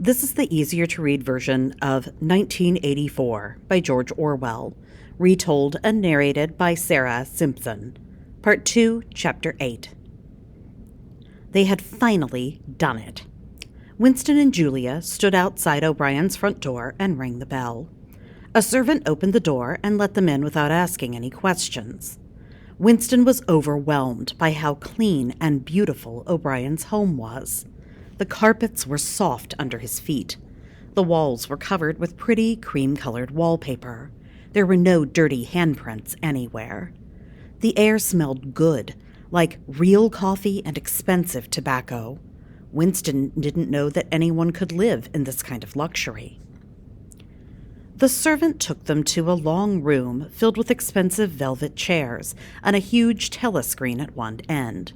This is the easier-to-read version of 1984 by George Orwell, retold and narrated by Sarah Simpson. Part 2, Chapter 8. They had finally done it. Winston and Julia stood outside O'Brien's front door and rang the bell. A servant opened the door and let them in without asking any questions. Winston was overwhelmed by how clean and beautiful O'Brien's home was. The carpets were soft under his feet. The walls were covered with pretty cream-colored wallpaper. There were no dirty handprints anywhere. The air smelled good, like real coffee and expensive tobacco. Winston didn't know that anyone could live in this kind of luxury. The servant took them to a long room filled with expensive velvet chairs and a huge telescreen at one end.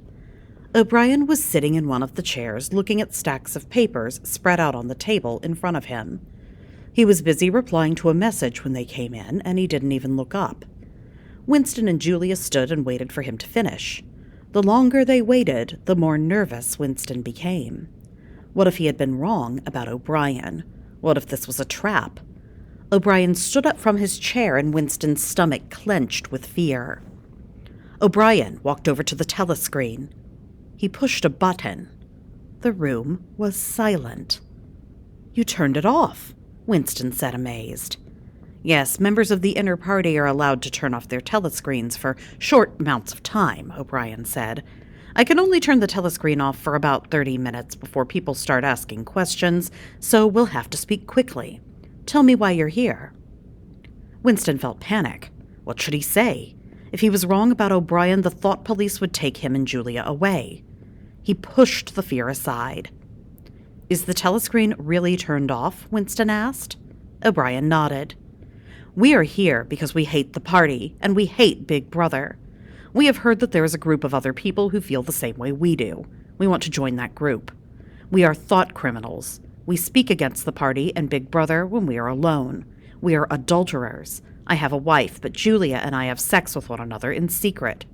O'Brien was sitting in one of the chairs looking at stacks of papers spread out on the table in front of him. He was busy replying to a message when they came in, and he didn't even look up. Winston and Julia stood and waited for him to finish. The longer they waited, the more nervous Winston became. What if he had been wrong about O'Brien? What if this was a trap? O'Brien stood up from his chair and Winston's stomach clenched with fear. O'Brien walked over to the telescreen. He pushed a button. The room was silent. "You turned it off," Winston said, amazed. "Yes, members of the inner party are allowed to turn off their telescreens for short amounts of time," O'Brien said. "I can only turn the telescreen off for about 30 minutes before people start asking questions, so we'll have to speak quickly. Tell me why you're here." Winston felt panic. What should he say? If he was wrong about O'Brien, the thought police would take him and Julia away. He pushed the fear aside. "Is the telescreen really turned off?" Winston asked. O'Brien nodded. "We are here because we hate the party, and we hate Big Brother. We have heard that there is a group of other people who feel the same way we do. We want to join that group. We are thought criminals. We speak against the party and Big Brother when we are alone. We are adulterers. I have a wife, but Julia and I have sex with one another in secret.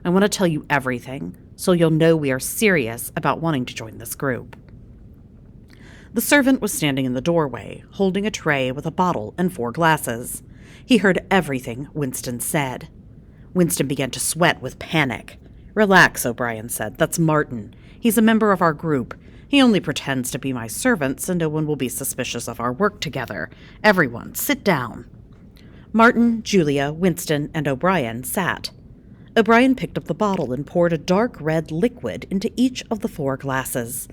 I want to tell you everything, so you'll know we are serious about wanting to join this group." The servant was standing in the doorway, holding a tray with a bottle and 4 glasses. He heard everything Winston said. Winston began to sweat with panic. "Relax," O'Brien said. "That's Martin. He's a member of our group. He only pretends to be my servant, so no one will be suspicious of our work together. Everyone, sit down." Martin, Julia, Winston, and O'Brien sat. O'Brien picked up the bottle and poured a dark red liquid into each of the 4 glasses.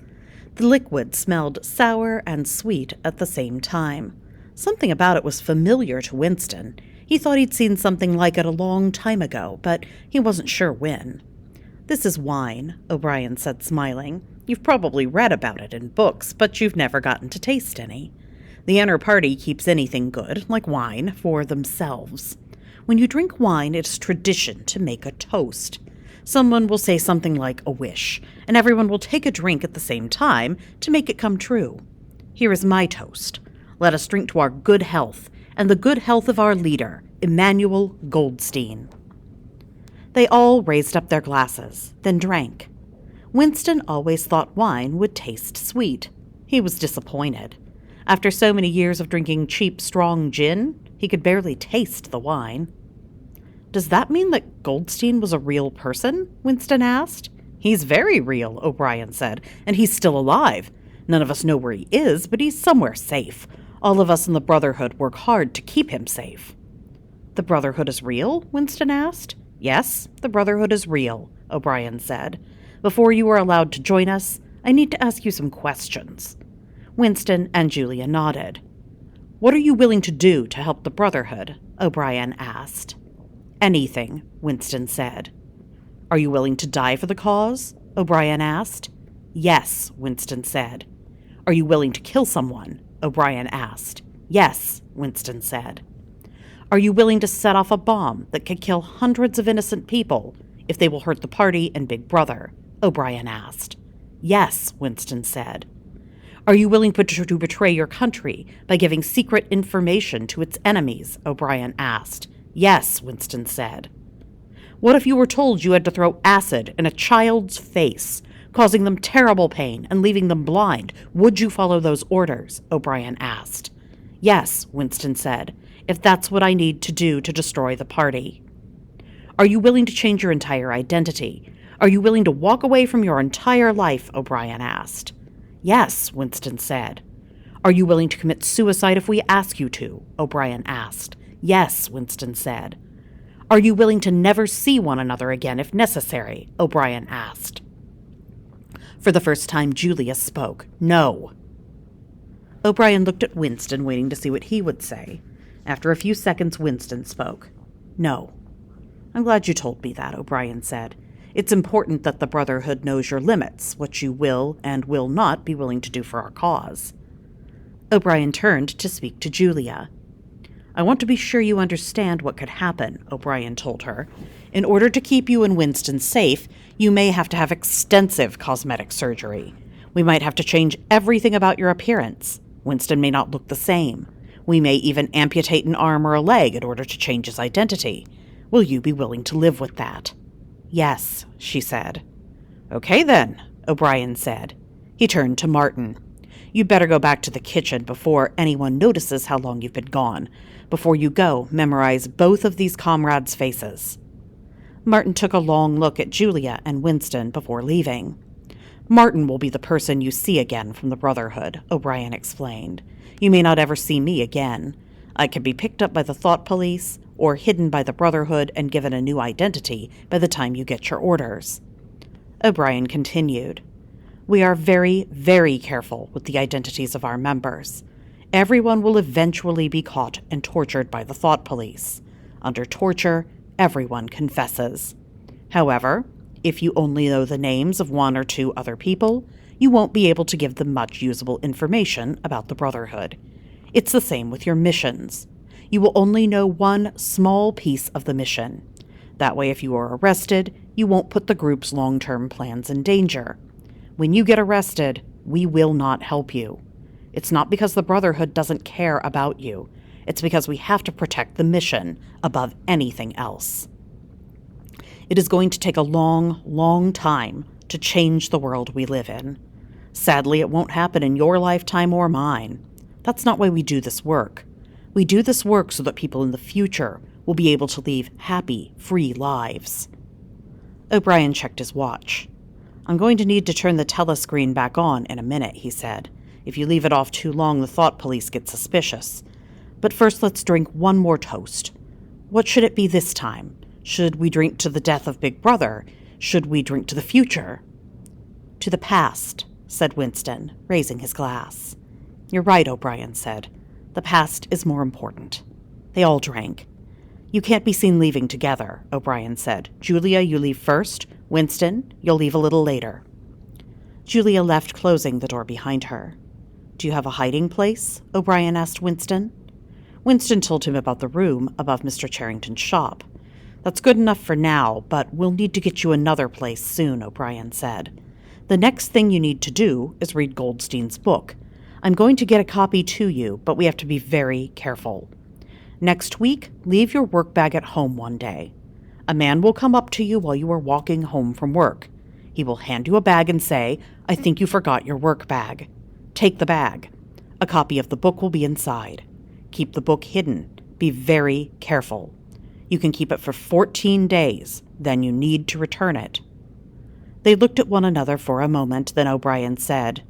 The liquid smelled sour and sweet at the same time. Something about it was familiar to Winston. He thought he'd seen something like it a long time ago, but he wasn't sure when. "This is wine," O'Brien said, smiling. "You've probably read about it in books, but you've never gotten to taste any. The inner party keeps anything good, like wine, for themselves. When you drink wine, it is tradition to make a toast. Someone will say something like a wish, and everyone will take a drink at the same time to make it come true. Here is my toast. Let us drink to our good health and the good health of our leader, Emmanuel Goldstein." They all raised up their glasses, then drank. Winston always thought wine would taste sweet. He was disappointed. After so many years of drinking cheap, strong gin, he could barely taste the wine. "Does that mean that Goldstein was a real person?" Winston asked. "He's very real," O'Brien said, "and he's still alive. None of us know where he is, but he's somewhere safe. All of us in the Brotherhood work hard to keep him safe." "The Brotherhood is real?" Winston asked. "Yes, the Brotherhood is real," O'Brien said. "Before you are allowed to join us, I need to ask you some questions." Winston and Julia nodded. "What are you willing to do to help the Brotherhood?" O'Brien asked. "Anything," Winston said. "Are you willing to die for the cause?" O'Brien asked. "Yes," Winston said. "Are you willing to kill someone?" O'Brien asked. "Yes," Winston said. "Are you willing to set off a bomb that could kill hundreds of innocent people if they will hurt the party and Big Brother?" O'Brien asked. "Yes," Winston said. "Are you willing to betray your country by giving secret information to its enemies?" O'Brien asked. "Yes," Winston said. "What if you were told you had to throw acid in a child's face, causing them terrible pain and leaving them blind. Would you follow those orders? O'Brien asked. Yes, Winston said, if that's what I need to do to destroy the party. Are you willing to change your entire identity? Are you willing to walk away from your entire life? O'Brien asked. Yes, Winston said. Are you willing to commit suicide if we ask you to? O'Brien asked. Yes, Winston said. Are you willing to never see one another again if necessary? O'Brien asked. For the first time, Julia spoke. No. O'Brien looked at Winston, waiting to see what he would say. After a few seconds, Winston spoke. No. I'm glad you told me that, O'Brien said. It's important that the Brotherhood knows your limits, what you will and will not be willing to do for our cause. O'Brien turned to speak to Julia. I want to be sure you understand what could happen, O'Brien told her. In order to keep you and Winston safe, you may have to have extensive cosmetic surgery. We might have to change everything about your appearance. Winston may not look the same. We may even amputate an arm or a leg in order to change his identity. Will you be willing to live with that? Yes, she said. Okay then, O'Brien said. He turned to Martin. You'd better go back to the kitchen before anyone notices how long you've been gone. Before you go, memorize both of these comrades' faces. Martin took a long look at Julia and Winston before leaving. Martin will be the person you see again from the Brotherhood, O'Brien explained. You may not ever see me again. I can be picked up by the Thought Police or hidden by the Brotherhood and given a new identity by the time you get your orders. O'Brien continued. We are very, very careful with the identities of our members. Everyone will eventually be caught and tortured by the Thought Police. Under torture, everyone confesses. However, if you only know the names of one or two other people, you won't be able to give them much usable information about the Brotherhood. It's the same with your missions. You will only know one small piece of the mission. That way, if you are arrested, you won't put the group's long-term plans in danger. When you get arrested, we will not help you. It's not because the Brotherhood doesn't care about you. It's because we have to protect the mission above anything else. It is going to take a long, long time to change the world we live in. Sadly, it won't happen in your lifetime or mine. That's not why we do this work. We do this work so that people in the future will be able to lead happy, free lives. O'Brien checked his watch. I'm going to need to turn the telescreen back on in a minute, he said. If you leave it off too long, the Thought Police get suspicious. But first, let's drink one more toast. What should it be this time? Should we drink to the death of Big Brother? Should we drink to the future? To the past, said Winston, raising his glass. You're right, O'Brien said. The past is more important. They all drank. You can't be seen leaving together, O'Brien said. Julia, you leave first. Winston, you'll leave a little later. Julia left, closing the door behind her. Do you have a hiding place? O'Brien asked Winston. Winston told him about the room above Mr. Charrington's shop. That's good enough for now, but we'll need to get you another place soon, O'Brien said. The next thing you need to do is read Goldstein's book. I'm going to get a copy to you, but we have to be very careful. Next week, leave your work bag at home one day. A man will come up to you while you are walking home from work. He will hand you a bag and say, I think you forgot your work bag. Take the bag. A copy of the book will be inside. Keep the book hidden. Be very careful. You can keep it for 14 days. Then you need to return it. They looked at one another for a moment. Then O'Brien said,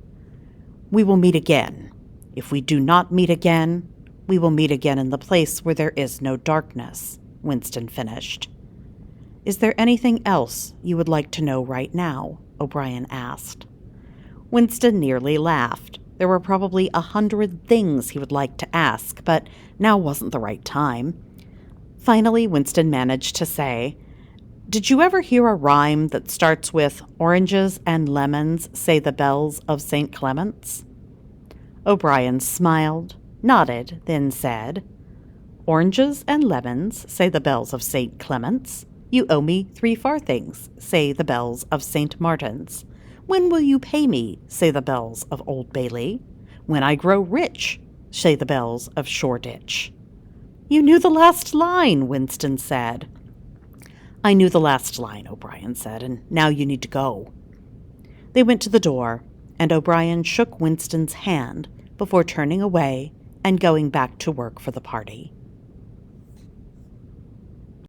We will meet again. If we do not meet again, we will meet again in the place where there is no darkness, Winston finished. Is there anything else you would like to know right now? O'Brien asked. Winston nearly laughed. There were probably 100 things he would like to ask, but now wasn't the right time. Finally, Winston managed to say, Did you ever hear a rhyme that starts with oranges and lemons say the bells of St. Clement's? O'Brien smiled, nodded, then said, Oranges and lemons say the bells of St. Clement's. You owe me 3 farthings, say the bells of St. Martin's. When will you pay me, say the bells of Old Bailey? When I grow rich, say the bells of Shoreditch. You knew the last line, Winston said. I knew the last line, O'Brien said, and now you need to go. They went to the door, and O'Brien shook Winston's hand before turning away and going back to work for the party.